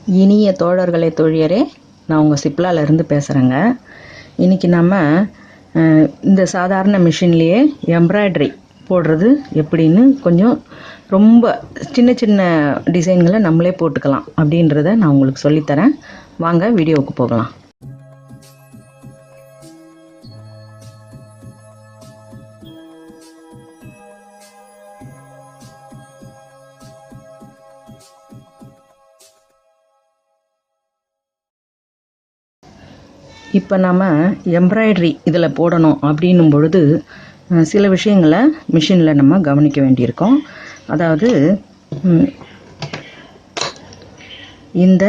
இனிய தோழர்களே தோழியரே, நான் உங்கள் சிப்லாலேருந்து பேசுகிறேங்க. இன்றைக்கி நம்ம இந்த சாதாரண மிஷின்லேயே எம்ப்ராய்டரி போடுறது எப்படின்னு கொஞ்சம் ரொம்ப சின்ன சின்ன டிசைன்களை நம்மளே போட்டுக்கலாம் அப்படின்றத நான் உங்களுக்கு சொல்லித்தரேன். வாங்க வீடியோவுக்கு போகலாம். இப்போ நம்ம எம்ப்ராய்டரி இதில் போடணும் அப்படின்னும் பொழுது சில விஷயங்களை மிஷினில் நம்ம கவனிக்க வேண்டியிருக்கோம். அதாவது இந்த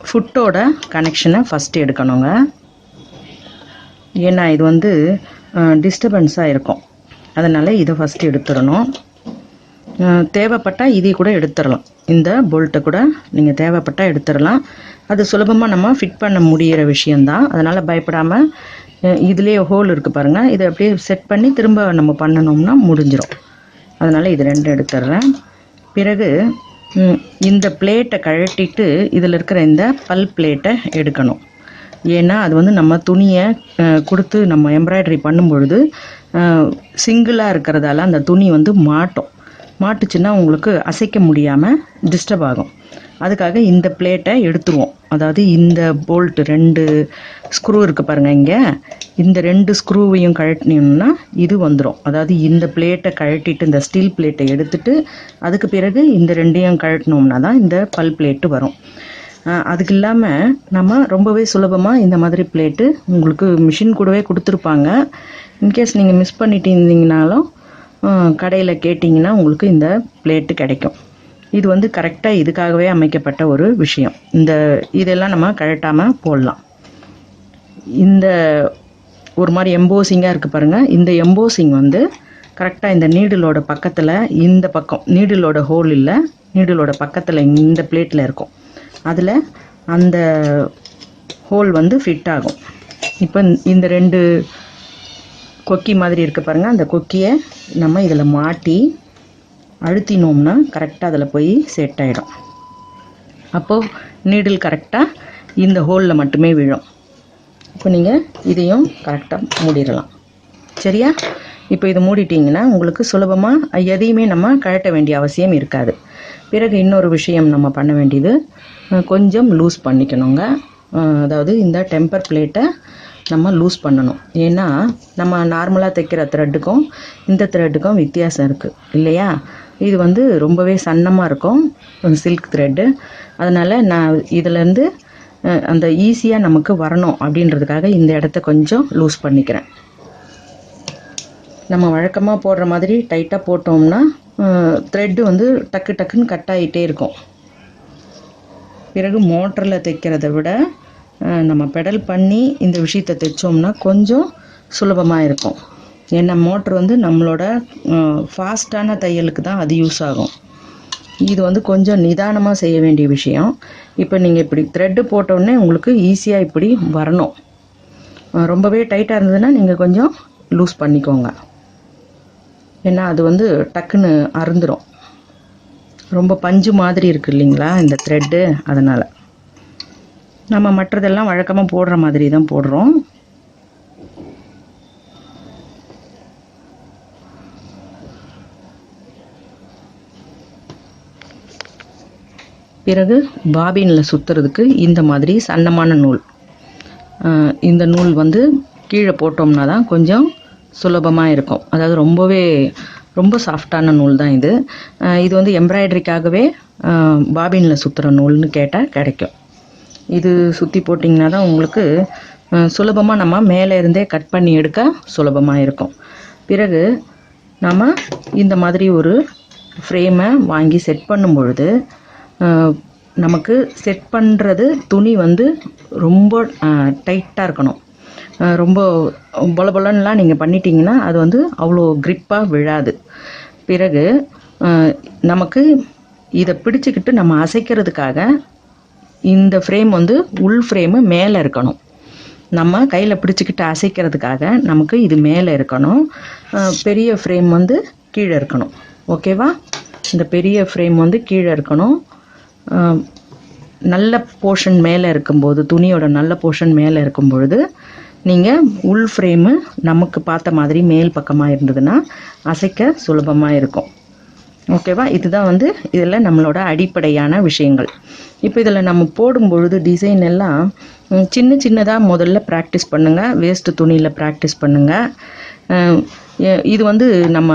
ஃபுட்டோட கனெக்ஷனை ஃபஸ்ட்டு எடுக்கணுங்க. ஏன்னா இது வந்து டிஸ்டர்பன்ஸாக இருக்கும், அதனால் இதை ஃபஸ்ட்டு எடுத்துடணும். தேவைப்பட்டால் இதை கூட எடுத்துடலாம், இந்த போல்ட்டை கூட நீங்கள் தேவைப்பட்டால் எடுத்துடலாம். அது சுலபமாக நம்ம ஃபிட் பண்ண முடிகிற விஷயந்தான், அதனால் பயப்படாமல் இதுலேயே ஹோல் இருக்குது பாருங்கள், இதை அப்படியே செட் பண்ணி திரும்ப நம்ம பண்ணணும்னா முடிஞ்சிடும். அதனால் இது ரெண்டும் எடுத்துடுறேன். பிறகு இந்த பிளேட்டை கழட்டிட்டு இதில் இருக்கிற இந்த பல் பிளேட்டை எடுக்கணும். ஏன்னா அது வந்து நம்ம துணியை கொடுத்து நம்ம எம்ப்ராய்டரி பண்ணும்பொழுது சிங்கிளாக இருக்கிறதால அந்த துணி வந்து மாட்டுச்சுன்னா உங்களுக்கு அசைக்க முடியாமல் டிஸ்டர்ப் ஆகும். அதுக்காக இந்த பிளேட்டை எடுத்துருவோம். அதாவது இந்த போல்ட்டு 2 ஸ்க்ரூ இருக்குது பாருங்கள், இங்கே இந்த 2 ஸ்க்ரூவையும் கழட்டினோம்னா இது வந்துடும். அதாவது இந்த பிளேட்டை கழட்டிட்டு இந்த ஸ்டீல் பிளேட்டை எடுத்துட்டு அதுக்கு பிறகு இந்த 2ஐயும் கழட்டினோம்னா தான் இந்த பல் பிளேட்டு வரும். அதுக்கு இல்லாமல் நம்ம ரொம்பவே சுலபமாக இந்த மாதிரி பிளேட்டு உங்களுக்கு மிஷின் கூடவே கொடுத்துருப்பாங்க. இன்கேஸ் நீங்கள் மிஸ் பண்ணிட்டு இருந்தீங்கனாலும் கடையில் கேட்டிங்கன்னா உங்களுக்கு இந்த பிளேட்டு கிடைக்கும். இது வந்து கரெக்டாக இதுக்காகவே அமைக்கப்பட்ட ஒரு விஷயம். இதெல்லாம் நம்ம கழட்டாமல் போடலாம். இந்த ஒரு மாதிரி எம்போசிங்காக இருக்குது பாருங்கள், இந்த எம்போசிங் வந்து கரெக்டாக இந்த நீடிலோட பக்கத்தில், இந்த பக்கம் நீடிலோட ஹோல் இல்லை, நீடிலோட பக்கத்தில் இந்த பிளேட்டில் இருக்கும். அதில் அந்த ஹோல் வந்து ஃபிட் ஆகும். இப்போ இந்த 2 கொக்கி மாதிரி இருக்குது பாருங்கள், அந்த கொக்கியை நம்ம இதில் மாட்டி அழுத்தினோம்னா கரெக்டாக அதில் போய் செட் ஆகிடும். அப்போது நீடில் கரெக்டாக இந்த ஹோலில் மட்டுமே விழும். இப்போ நீங்கள் இதையும் கரெக்டாக மூடிடலாம். சரியா? இப்போ இதை மூடிட்டிங்கன்னா உங்களுக்கு சுலபமாக எதையுமே நம்ம கழட்ட வேண்டிய அவசியம் இருக்காது. பிறகு இன்னொரு விஷயம் நம்ம பண்ண வேண்டியது, கொஞ்சம் லூஸ் பண்ணிக்கணுங்க. அதாவது இந்த டெம்பர் பிளேட்டை நம்ம லூஸ் பண்ணணும். ஏன்னா நம்ம நார்மலாக தைக்கிற த்ரெட்டுக்கும் இந்த த்ரெட்டுக்கும் வித்தியாசம் இருக்குது இல்லையா? இது வந்து ரொம்பவே சன்னமாக இருக்கும், சில்க் த்ரெட்டு. அதனால் நான் இதிலேருந்து அந்த ஈஸியாக நமக்கு வரணும் அப்படின்றதுக்காக இந்த இடத்த கொஞ்சம் லூஸ் பண்ணிக்கிறேன். நம்ம வழக்கமாக போடுற மாதிரி டைட்டாக போட்டோம்னா த்ரெட்டு வந்து டக்கு டக்குன்னு கட் ஆகிட்டே இருக்கும். பிறகு மோட்டரில் தைக்கிறத விட நம்ம பெடல் பண்ணி இந்த விஷயத்தை தைச்சோம்னா கொஞ்சம் சுலபமாக இருக்கும். ஏன்னா மோட்ரு வந்து நம்மளோட ஃபாஸ்ட்டான தையலுக்கு தான் அது யூஸ் ஆகும். இது வந்து கொஞ்சம் நிதானமாக செய்ய வேண்டிய விஷயம். இப்போ நீங்கள் இப்படி த்ரெட்டு போட்டோடனே உங்களுக்கு ஈஸியாக இப்படி வரணும். ரொம்பவே டைட்டாக இருந்ததுன்னா நீங்கள் கொஞ்சம் லூஸ் பண்ணிக்கோங்க. ஏன்னா அது வந்து டக்குன்னு அறுந்துடும். ரொம்ப பஞ்சு மாதிரி இருக்குது இல்லைங்களா இந்த த்ரெட்டு, அதனால் நம்ம மற்றதெல்லாம் வழக்கமாக போடுற மாதிரி தான் போடுறோம். பிறகு பாபினில் சுற்றுறதுக்கு இந்த மாதிரி சன்னமான நூல், இந்த நூல் வந்து கீழே போட்டோம்னா தான் கொஞ்சம் சுலபமாக இருக்கும். அதாவது ரொம்ப சாஃப்டான நூல் தான் இது. இது வந்து எம்ப்ராய்டரிக்காகவே பாபினில் சுற்றுற நூல்னு கேட்டால் கிடைக்கும். இது சுற்றி போட்டிங்கன்னா தான் உங்களுக்கு சுலபமாக நம்ம மேலே இருந்தே கட் பண்ணி எடுக்க சுலபமாக இருக்கும். பிறகு நம்ம இந்த மாதிரி ஒரு ஃப்ரேமை வாங்கி செட் பண்ணும் பொழுது நமக்கு செட் பண்ணுறது துணி வந்து ரொம்ப டைட்டாக இருக்கணும். ரொம்ப பொலபொலன்னுலாம் நீங்கள் பண்ணிட்டீங்கன்னா அது வந்து அவ்வளோ க்ரிப்பாக விழாது. பிறகு நமக்கு இதை பிடிச்சிக்கிட்டு நம்ம அசைக்கிறதுக்காக இந்த ஃப்ரேம் வந்து உள் ஃப்ரேமு மேலே இருக்கணும். நம்ம கையில் பிடிச்சிக்கிட்டு அசைக்கிறதுக்காக நமக்கு இது மேலே இருக்கணும். பெரிய ஃப்ரேம் வந்து கீழே இருக்கணும். ஓகேவா? இந்த பெரிய ஃப்ரேம் வந்து கீழே இருக்கணும். நல்ல போர்ஷன் மேலே இருக்கும்போது, துணியோட நல்ல போர்ஷன் மேலே இருக்கும் பொழுது நீங்கள் உள் ஃப்ரேமு நமக்கு பார்த்த மாதிரி மேல் பக்கமாக இருந்ததுன்னா அசைக்க சுலபமாக இருக்கும். ஓகேவா? இதுதான் வந்து இதில் நம்மளோட அடிப்படையான விஷயங்கள். இப்போ இதில் நம்ம போடும்பொழுது டிசைன் எல்லாம் சின்ன சின்னதாக முதல்ல ப்ராக்டிஸ் பண்ணுங்கள். வேஸ்ட்டு துணியில் ப்ராக்டிஸ் பண்ணுங்கள். இது வந்து நம்ம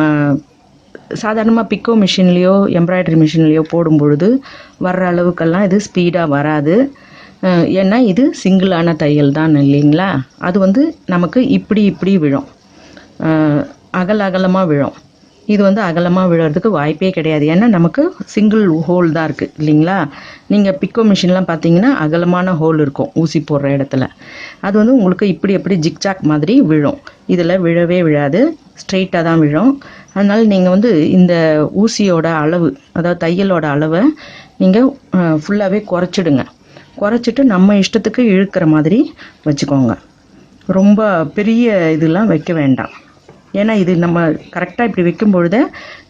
சாதாரணமாக பிக்கோ மிஷின்லேயோ எம்ப்ராய்டரி மிஷின்லேயோ போடும்பொழுது வர்ற அளவுக்கெல்லாம் இது ஸ்பீடாக வராது. ஏன்னா இது சிங்கிளான தையல் தான் இல்லைங்களா? அது வந்து நமக்கு இப்படி விழும், அகலமாக விழும். இது வந்து அகலமாக விழுறதுக்கு வாய்ப்பே கிடையாது. ஏன்னா நமக்கு சிங்கிள் ஹோல் தான் இருக்குது இல்லைங்களா? நீங்கள் பிக்கோ மிஷின்லாம் பார்த்தீங்கன்னா அகலமான ஹோல் இருக்கும் ஊசி போடுற இடத்துல. அது வந்து உங்களுக்கு எப்படி ஜிக்ஜாக் மாதிரி விழும். இதில் விழவே விழாது, ஸ்ட்ரெயிட்டாக தான் விழும். அதனால் நீங்கள் வந்து இந்த ஊசியோட அளவு, அதாவது தையலோட அளவை நீங்கள் ஃபுல்லாகவே குறைச்சிட்டு நம்ம இஷ்டத்துக்கு இழுக்கிற மாதிரி வச்சுக்கோங்க. ரொம்ப பெரிய இதெல்லாம் வைக்க வேண்டாம். ஏன்னா இது நம்ம கரெக்டாக இப்படி வைக்கும் பொழுதே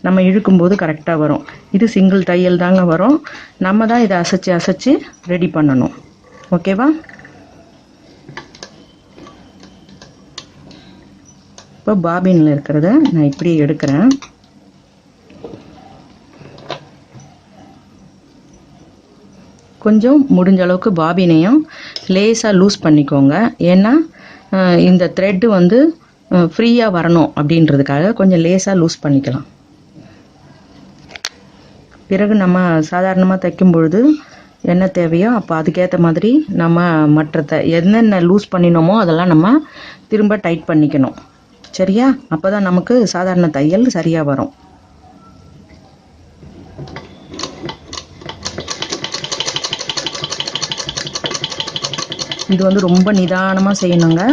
நம்ம இழுக்கும்போது கரெக்டாக வரும். இது சிங்கிள் தையல் தாங்க வரும். நம்ம தான் இதை அசைச்சு ரெடி பண்ணணும். ஓகேவா? இப்போ பாபினில் இருக்கிறத நான் இப்படி எடுக்கிறேன். கொஞ்சம் முடிஞ்ச அளவுக்கு பாபினையும் லேசாக லூஸ் பண்ணிக்கோங்க. ஏன்னா இந்த த்ரெட்டு வந்து ஃப்ரீயாக வரணும் அப்படின்றதுக்காக கொஞ்சம் லேசாக லூஸ் பண்ணிக்கலாம். பிறகு நம்ம சாதாரணமாக தைக்கும் பொழுது என்ன தேவையோ அப்போ அதுக்கேற்ற மாதிரி நம்ம என்னென்ன லூஸ் பண்ணினோமோ அதெல்லாம் நம்ம திரும்ப டைட் பண்ணிக்கணும். சரியா? அப்போ தான் நமக்கு சாதாரண தையல் சரியாக வரும். இது வந்து ரொம்ப நிதானமாக செய்யணுங்க.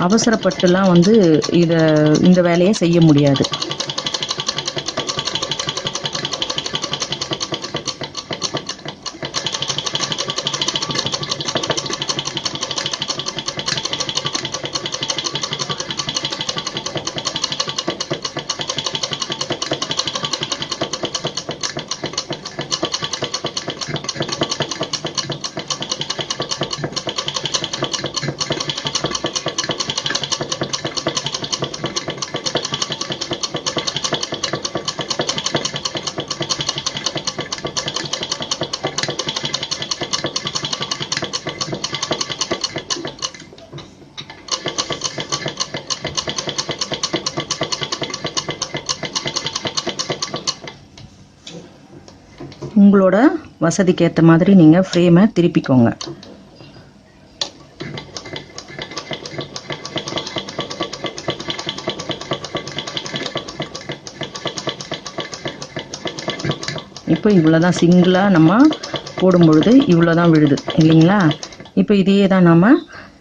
அவசரப்பட்டுலாம் வந்து இந்த வேலையை செய்ய முடியாது. உங்களோட வசதிக்கு ஏற்ற மாதிரி நீங்கள் ஃப்ரேமை திருப்பிக்கோங்க. இப்போ இவ்வளோ தான் சிங்கிளாக நம்ம போடும்பொழுது இவ்வளோ தான் விழுது இல்லைங்களா? இப்போ இதையே தான் நம்ம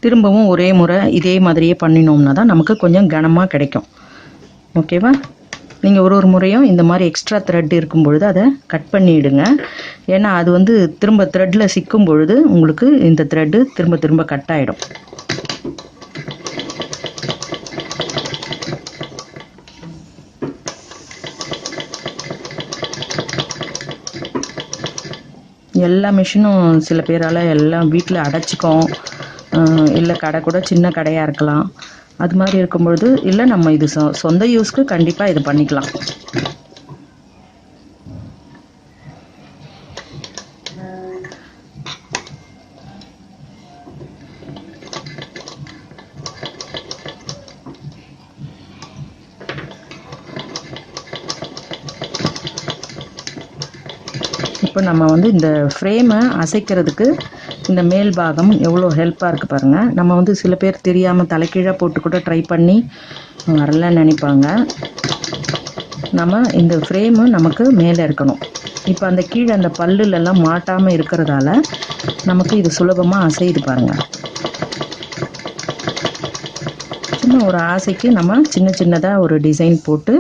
திரும்பவும் ஒரே முறை இதே மாதிரியே பண்ணினோம்னா தான் நமக்கு கொஞ்சம் கனமாக கிடைக்கும். ஓகேவா? நீங்கள் ஒரு முறையும் இந்த மாதிரி எக்ஸ்ட்ரா த்ரெட் இருக்கும் பொழுது அதை கட் பண்ணிவிடுங்க. ஏன்னா அது வந்து திரும்ப த்ரெட்டில் சிக்கும் பொழுது உங்களுக்கு இந்த த்ரெட்டு திரும்ப கட் ஆகிடும். எல்லா மிஷினும் சில பேரால் எல்லாம் வீட்டில் அடைச்சிக்கும், இல்லை கடை கூட சின்ன கடையாக இருக்கலாம். அது மாதிரி இருக்கும்பொழுது இல்லை நம்ம இது சொந்த யூஸ்க்கு கண்டிப்பாக இது பண்ணிக்கலாம். இப்போ நம்ம வந்து இந்த ஃப்ரேமை அசைக்கிறதுக்கு இந்த மேல் பாகம் எவ்வளோ ஹெல்ப்பாக இருக்குது பாருங்கள். நம்ம வந்து சில பேர் தெரியாமல் தலைக்கீழாக போட்டு கூட ட்ரை பண்ணி வரலன்னு நினைப்பாங்க. நம்ம இந்த ஃப்ரேமு நமக்கு மேலே இருக்கணும். இப்போ அந்த கீழே அந்த பல்லுலெல்லாம் மாட்டாமல் இருக்கிறதால நமக்கு இது சுலபமாக அசையுது பாருங்கள். சின்ன ஒரு ஆசைக்கு நம்ம சின்னதாக ஒரு டிசைன் போட்டு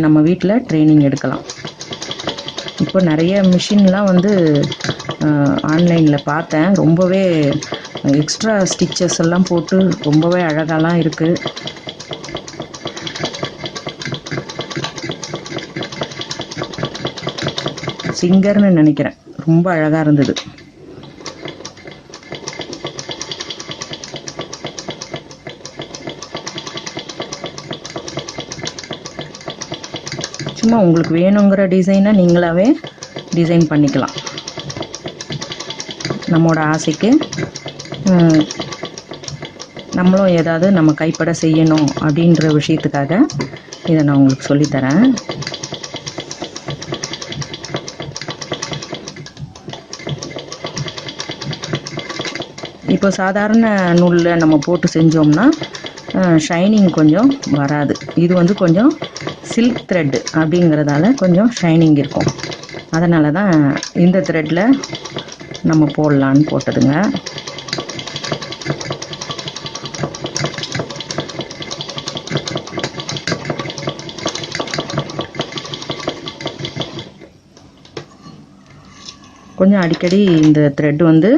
நம்ம வீட்டில் ட்ரைனிங் எடுக்கலாம். இப்போ நிறைய மிஷின்லாம் வந்து ஆன்லைனில் பார்த்தேன். ரொம்பவே எக்ஸ்ட்ரா ஸ்டிச்சஸ் எல்லாம் போட்டு ரொம்பவே அழகாலாம் இருக்குது. சிங்கர்னு நினைக்கிறேன். ரொம்ப அழகாக இருந்தது. சும்மா உங்களுக்கு வேணுங்கிற டிசைனை நீங்களாவே டிசைன் பண்ணிக்கலாம். நம்மளோட ஆசைக்கு நம்மளும் ஏதாவது நம்ம கைப்பட செய்யணும் அப்படின்ற விஷயத்துக்காக இதை நான் உங்களுக்கு சொல்லித்தரேன். இப்போ சாதாரண நூலில் நம்ம போட்டு செஞ்சோம்னா ஷைனிங் கொஞ்சம் வராது. இது வந்து கொஞ்சம் சில்க் த்ரெட் அப்படிங்கிறதால கொஞ்சம் ஷைனிங் இருக்கும். அதனால தான் இந்த த்ரெட்டில் நம்ம போடலான்னு போட்டதுங்க. கொஞ்சம் அடிக்கடி இந்த த்ரெட் வந்து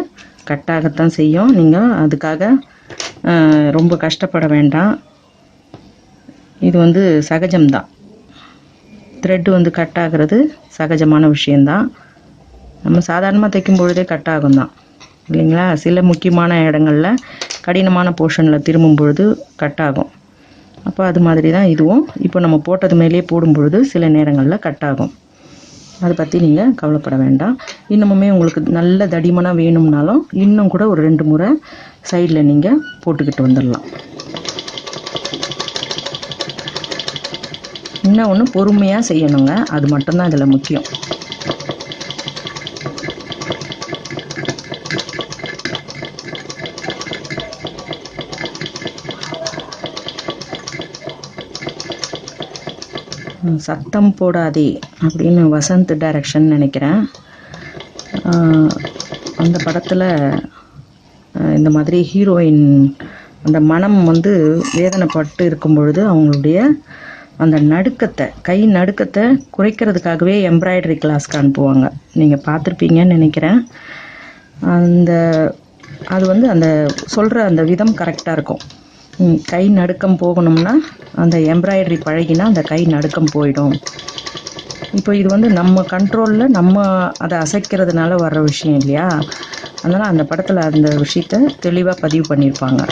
கட்டாகத்தான் செய்யும். நீங்கள் அதுக்காக ரொம்ப கஷ்டப்பட வேண்டாம். இது வந்து சகஜம்தான். த்ரெட்டு வந்து கட் ஆகிறது சகஜமான விஷயந்தான். நம்ம சாதாரணமாக தைக்கும் பொழுதே கட் ஆகும் தான் இல்லைங்களா? சில முக்கியமான இடங்களில் கடினமான போர்ஷனில் திரும்பும் பொழுது கட் ஆகும். அப்போ அது மாதிரி தான் இதுவும். இப்போ நம்ம போட்டது மேலேயே போடும் பொழுது சில நேரங்களில் கட் ஆகும். அதை பற்றி நீங்கள் கவலைப்பட வேண்டாம். இன்னமுமே உங்களுக்கு நல்ல தடிமனாக வேணும்னாலும் இன்னும் கூட ஒரு 2 முறை சைடில் நீங்கள் போட்டுக்கிட்டு வந்துடலாம். இன்னும் ஒன்று பொறுமையாக செய்யணுங்க. அது மட்டும்தான் இதில் முக்கியம். சத்தம் போடாதே அப்படின்னு வசந்த் டைரக்ஷன் நினைக்கிறேன். அந்த படத்தில் இந்த மாதிரி ஹீரோயின் அந்த மனம் வந்து வேதனைப்பட்டு இருக்கும் பொழுது அவங்களுடைய அந்த நடுக்கத்தை, கை நடுக்கத்தை குறைக்கிறதுக்காகவே எம்ப்ராய்டரி கிளாஸ்க்கு அனுப்புவாங்க. நீங்கள் பார்த்துருப்பீங்கன்னு நினைக்கிறேன். அது வந்து அந்த சொல்கிற அந்த விதம் கரெக்டாக இருக்கும். கை நடுக்கம் போகணும்னா அந்த எம்ப்ராய்டரி பழகினா அந்த கை நடுக்கம் போயிடும். இப்போ இது வந்து நம்ம கண்ட்ரோலில் நம்ம அதை அசைக்கிறதுனால வர்ற விஷயம் இல்லையா? அதனால் அந்த படத்தில் அந்த விஷயத்தை தெளிவாக பதிவு பண்ணியிருப்பாங்க.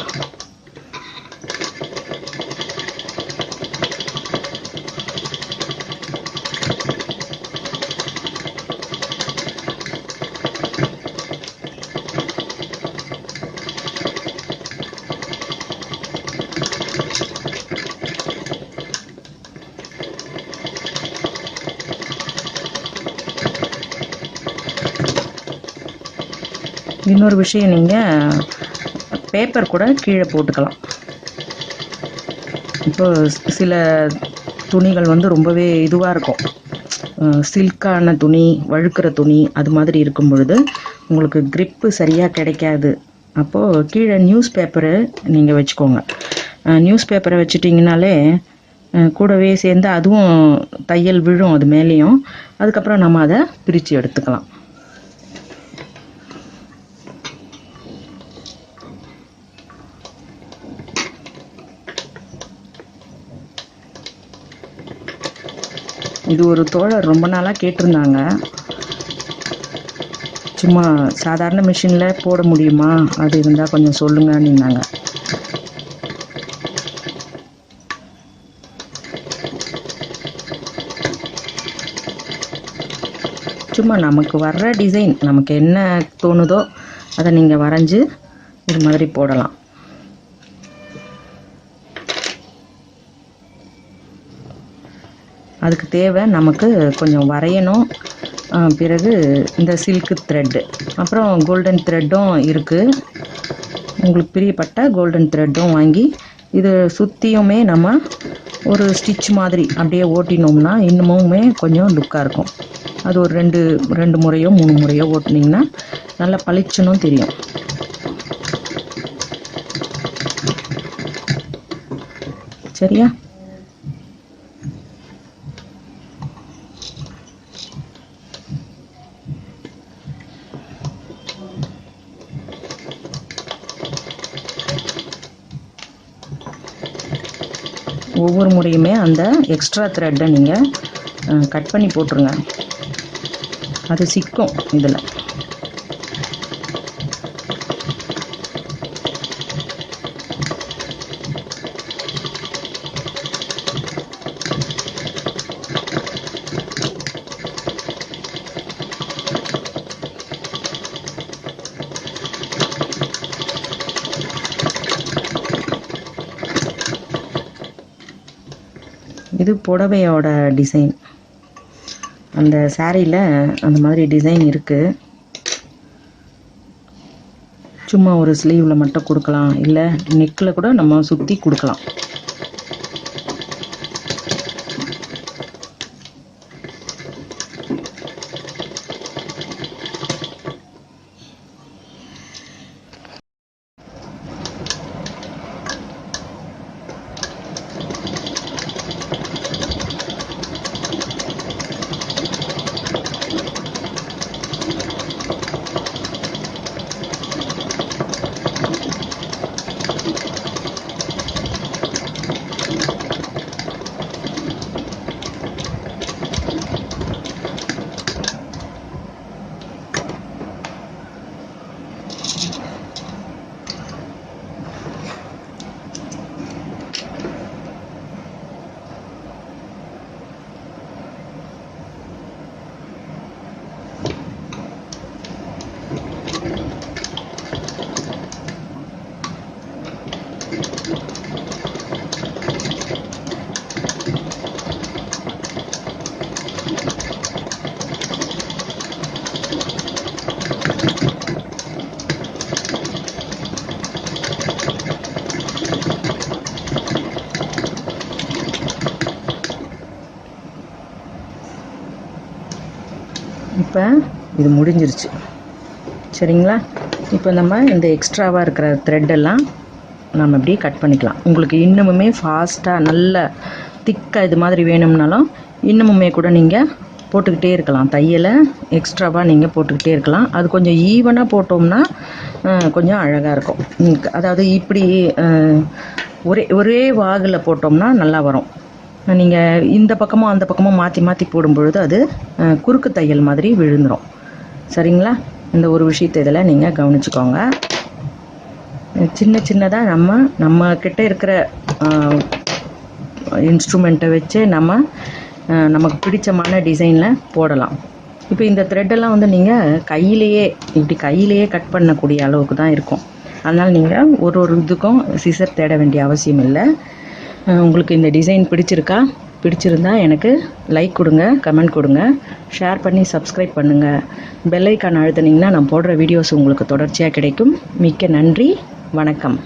இன்னொரு விஷயம், நீங்கள் பேப்பர் கூட கீழே போட்டுக்கலாம். இப்போ சில துணிகள் வந்து ரொம்பவே இதுவாக இருக்கும், சில்கான துணி, வழுக்கிற துணி, அது மாதிரி இருக்கும் பொழுது உங்களுக்கு க்ரிப்பு சரியாக கிடைக்காது. அப்போது கீழே நியூஸ் பேப்பரு நீங்கள் வச்சுக்கோங்க. நியூஸ் பேப்பரை வச்சுட்டிங்கனாலே கூடவே சேர்ந்து அதுவும் தையல் விழும் அது மேலேயும். அதுக்கப்புறம் நம்ம அதை பிரித்து எடுத்துக்கலாம். இது ஒரு தோழர் ரொம்ப நாளாக கேட்டிருந்தாங்க, சும்மா சாதாரண மிஷினில் போட முடியுமா, அது இருந்தால் கொஞ்சம் சொல்லுங்கன்னாங்க. சும்மா நமக்கு வர்ற டிசைன், நமக்கு என்ன தோணுதோ அதை நீங்கள் வரைஞ்சி இது மாதிரி போடலாம். அதுக்கு தேவை நமக்கு கொஞ்சம் வரையணும், பிறகு இந்த சில்க்கு த்ரெட்டு, அப்புறம் கோல்டன் த்ரெட்டும் இருக்குது. உங்களுக்கு பிரியப்பட்ட கோல்டன் த்ரெட்டும் வாங்கி இது சுற்றியுமே நம்ம ஒரு ஸ்டிச் மாதிரி அப்படியே ஓட்டினோம்னா இன்னமுமே கொஞ்சம் லுக்காக இருக்கும். அது ஒரு ரெண்டு முறையோ 3 முறையோ ஓட்டினீங்கன்னா நல்லா பளிச்சுன்னும் தெரியும். சரியா? ஒவ்வொரு முறையுமே அந்த எக்ஸ்ட்ரா த்ரெட்டை நீங்கள் கட் பண்ணி போட்டுருங்க. அது சிக்கும் இதில். இது புடவையோட டிசைன். அந்த சாரியில் அந்த மாதிரி டிசைன் இருக்குது. சும்மா ஒரு ஸ்லீவில் மட்டும் கொடுக்கலாம், இல்லை நெக்கில் கூட நம்ம சுற்றி கொடுக்கலாம். இப்போ இது முடிஞ்சிருச்சு, சரிங்களா? இப்போ நம்ம இந்த எக்ஸ்ட்ராவாக இருக்கிற த்ரெட்டெல்லாம் நம்ம இப்படி கட் பண்ணிக்கலாம். உங்களுக்கு இன்னமுமே ஃபாஸ்ட்டாக நல்ல திக்காக இது மாதிரி வேணும்னாலும் இன்னமுமே கூட நீங்கள் போட்டுக்கிட்டே இருக்கலாம். தையலை எக்ஸ்ட்ராவாக நீங்கள் போட்டுக்கிட்டே இருக்கலாம். அது கொஞ்சம் ஈவனாக போட்டோம்னா கொஞ்சம் அழகாக இருக்கும். அதாவது இப்படி ஒரே வாகில் போட்டோம்னா நல்லா வரும். நீங்கள் இந்த பக்கமும் அந்த பக்கமும் மாற்றி மாற்றி போடும்பொழுது அது குறுக்கு தையல் மாதிரி விழுந்துடும், சரிங்களா? இந்த ஒரு விஷயத்தை இதில் நீங்கள் கவனிச்சுக்கோங்க. சின்ன சின்னதாக நம்ம கிட்ட இருக்கிற இன்ஸ்ட்ருமெண்ட்டை வச்சு நமக்கு பிடிச்சமான டிசைனில் போடலாம். இப்போ இந்த த்ரெட்டெல்லாம் வந்து நீங்கள் கையிலேயே கட் பண்ணக்கூடிய அளவுக்கு தான் இருக்கும். அதனால் நீங்கள் ஒரு இதுக்கும் சிசர் தேட வேண்டிய அவசியம் இல்லை. உங்களுக்கு இந்த டிசைன் பிடிச்சிருந்தா எனக்கு லைக் கொடுங்க, கமெண்ட் கொடுங்க, ஷேர் பண்ணி சப்ஸ்கிரைப் பண்ணுங்கள். பெல் ஐக்கான் அழுத்தினீங்கன்னா நான் போடுற வீடியோஸ் உங்களுக்கு தொடர்ச்சியாக கிடைக்கும். மிக்க நன்றி, வணக்கம்.